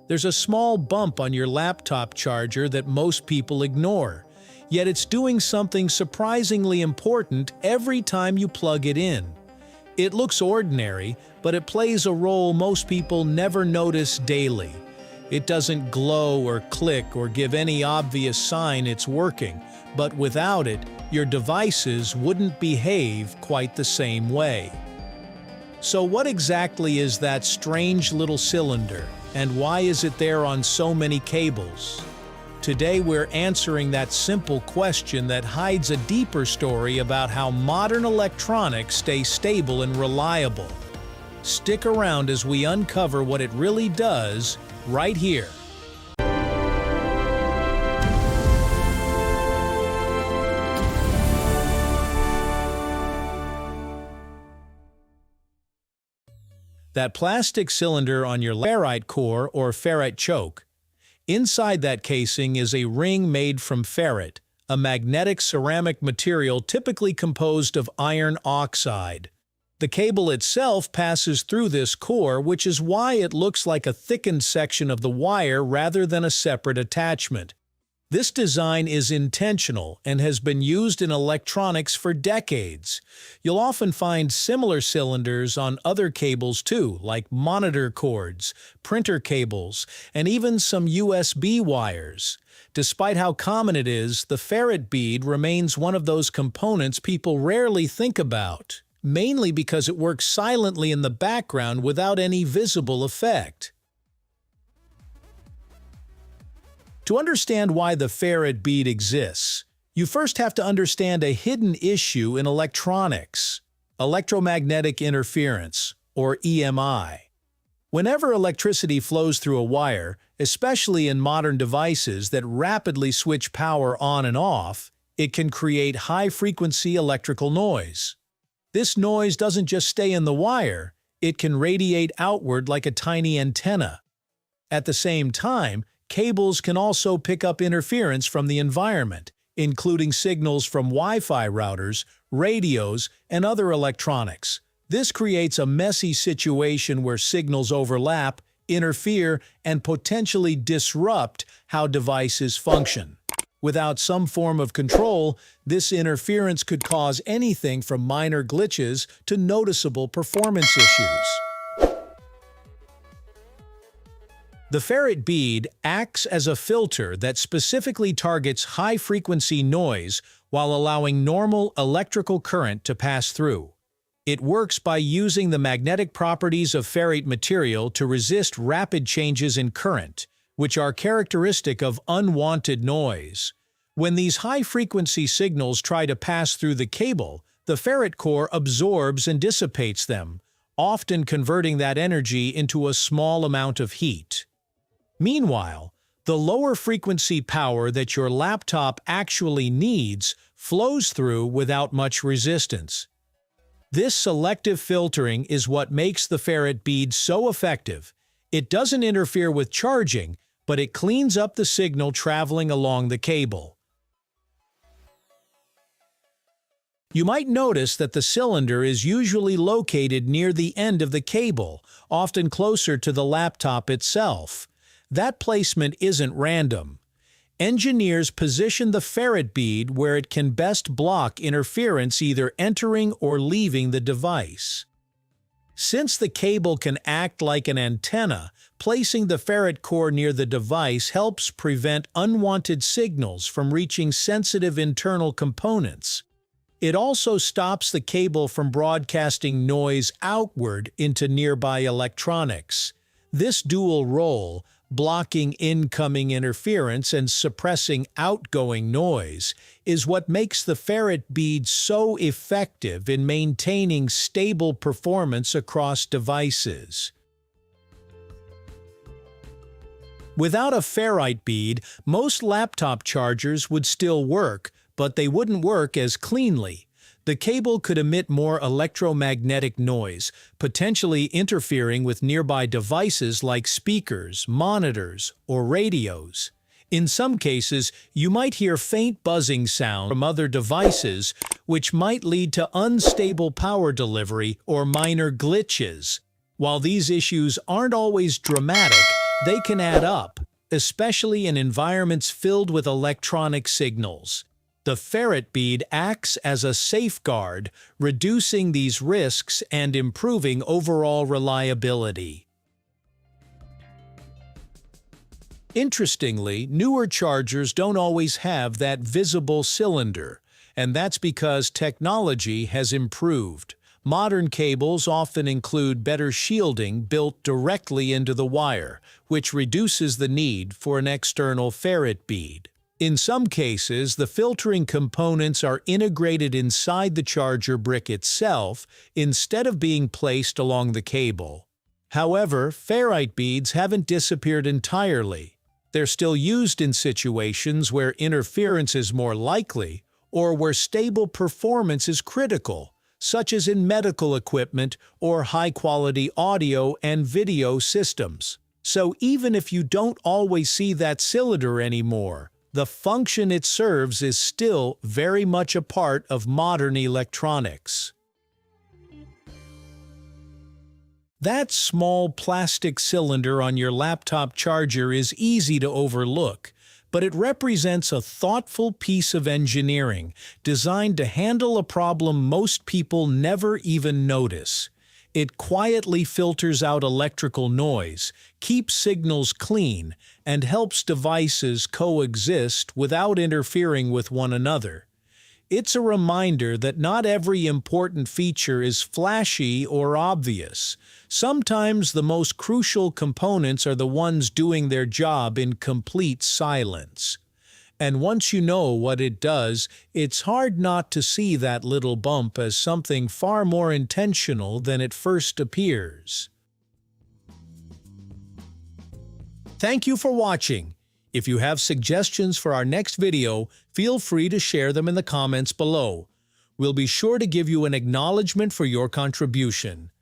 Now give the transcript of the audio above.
There's a small bump on your laptop charger that most people ignore, yet it's doing something surprisingly important every time you plug it in. It looks ordinary, but it plays a role most people never notice daily. It doesn't glow or click or give any obvious sign it's working, but without it, your devices wouldn't behave quite the same way. So what exactly is that strange little cylinder, and why is it there on so many cables? Today we're answering that simple question that hides a deeper story about how modern electronics stay stable and reliable. Stick around as we uncover what it really does right here. That plastic cylinder on your ferrite core or ferrite choke. Inside that casing is a ring made from ferrite, a magnetic ceramic material typically composed of iron oxide. The cable itself passes through this core, which is why it looks like a thickened section of the wire rather than a separate attachment. This design is intentional and has been used in electronics for decades. You'll often find similar cylinders on other cables too, like monitor cords, printer cables, and even some USB wires. Despite how common it is, the ferrite bead remains one of those components people rarely think about, mainly because it works silently in the background without any visible effect. To understand why the ferrite bead exists, you first have to understand a hidden issue in electronics: electromagnetic interference, or EMI. Whenever electricity flows through a wire, especially in modern devices that rapidly switch power on and off, it can create high-frequency electrical noise. This noise doesn't just stay in the wire, it can radiate outward like a tiny antenna. At the same time, cables can also pick up interference from the environment, including signals from Wi-Fi routers, radios, and other electronics. This creates a messy situation where signals overlap, interfere, and potentially disrupt how devices function. Without some form of control, this interference could cause anything from minor glitches to noticeable performance issues. The ferrite bead acts as a filter that specifically targets high-frequency noise while allowing normal electrical current to pass through. It works by using the magnetic properties of ferrite material to resist rapid changes in current, which are characteristic of unwanted noise. When these high-frequency signals try to pass through the cable, the ferrite core absorbs and dissipates them, often converting that energy into a small amount of heat. Meanwhile, the lower frequency power that your laptop actually needs flows through without much resistance. This selective filtering is what makes the ferrite bead so effective. It doesn't interfere with charging, but it cleans up the signal traveling along the cable. You might notice that the cylinder is usually located near the end of the cable, often closer to the laptop itself. That placement isn't random. Engineers position the ferrite bead where it can best block interference either entering or leaving the device. Since the cable can act like an antenna, placing the ferrite core near the device helps prevent unwanted signals from reaching sensitive internal components. It also stops the cable from broadcasting noise outward into nearby electronics. This dual role, blocking incoming interference and suppressing outgoing noise, is what makes the ferrite bead so effective in maintaining stable performance across devices. Without a ferrite bead, most laptop chargers would still work, but they wouldn't work as cleanly. The cable could emit more electromagnetic noise, potentially interfering with nearby devices like speakers, monitors, or radios. In some cases, you might hear faint buzzing sound from other devices, which might lead to unstable power delivery or minor glitches. While these issues aren't always dramatic, they can add up, especially in environments filled with electronic signals. The ferrite bead acts as a safeguard, reducing these risks and improving overall reliability. Interestingly, newer chargers don't always have that visible cylinder, and that's because technology has improved. Modern cables often include better shielding built directly into the wire, which reduces the need for an external ferrite bead. In some cases, the filtering components are integrated inside the charger brick itself instead of being placed along the cable. However, ferrite beads haven't disappeared entirely. They're still used in situations where interference is more likely or where stable performance is critical, such as in medical equipment or high-quality audio and video systems. So even if you don't always see that cylinder anymore, the function it serves is still very much a part of modern electronics. That small plastic cylinder on your laptop charger is easy to overlook, but it represents a thoughtful piece of engineering designed to handle a problem most people never even notice. It quietly filters out electrical noise, keeps signals clean, and helps devices coexist without interfering with one another. It's a reminder that not every important feature is flashy or obvious. Sometimes the most crucial components are the ones doing their job in complete silence. And once you know what it does, it's hard not to see that little bump as something far more intentional than it first appears. Thank you for watching. If you have suggestions for our next video, feel free to share them in the comments below. We'll be sure to give you an acknowledgement for your contribution.